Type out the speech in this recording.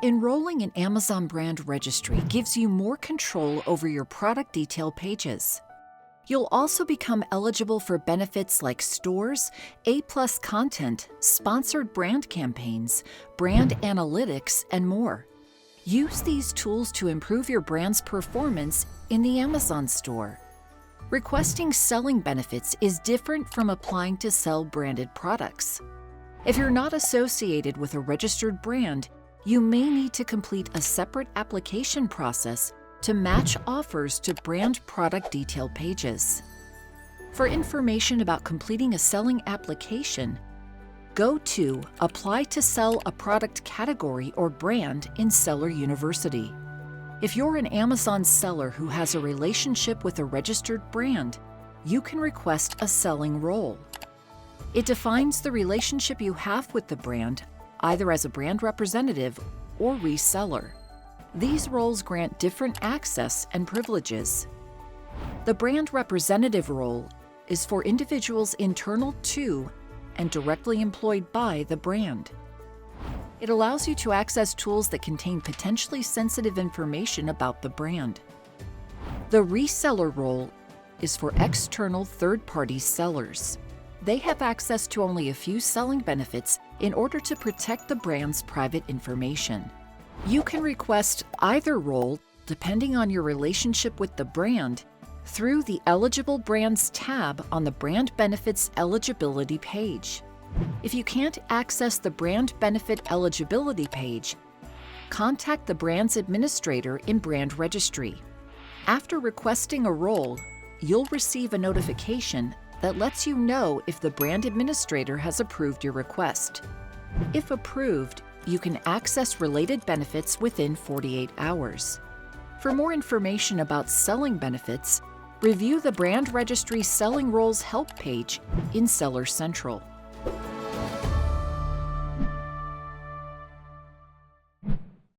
Enrolling in Amazon Brand Registry gives you more control over your product detail pages. You'll also become eligible for benefits like stores, A+ content, sponsored brand campaigns, brand analytics, and more. Use these tools to improve your brand's performance in the Amazon store. Requesting selling benefits is different from applying to sell branded products. If you're not associated with a registered brand, you may need to complete a separate application process to match offers to brand product detail pages. For information about completing a selling application, go to Apply to Sell a Product Category or Brand in Seller University. If you're an Amazon seller who has a relationship with a registered brand, you can request a selling role. It defines the relationship you have with the brand, either as a brand representative or reseller. These roles grant different access and privileges. The brand representative role is for individuals internal to and directly employed by the brand. It allows you to access tools that contain potentially sensitive information about the brand. The reseller role is for external third-party sellers. They have access to only a few selling benefits in order to protect the brand's private information. You can request either role, depending on your relationship with the brand, through the Eligible Brands tab on the Brand Benefits Eligibility page. If you can't access the Brand Benefit Eligibility page, contact the brand's administrator in Brand Registry. After requesting a role, you'll receive a notification that lets you know if the brand administrator has approved your request. If approved, you can access related benefits within 48 hours. For more information about selling benefits, review the Brand Registry Selling Roles Help page in Seller Central.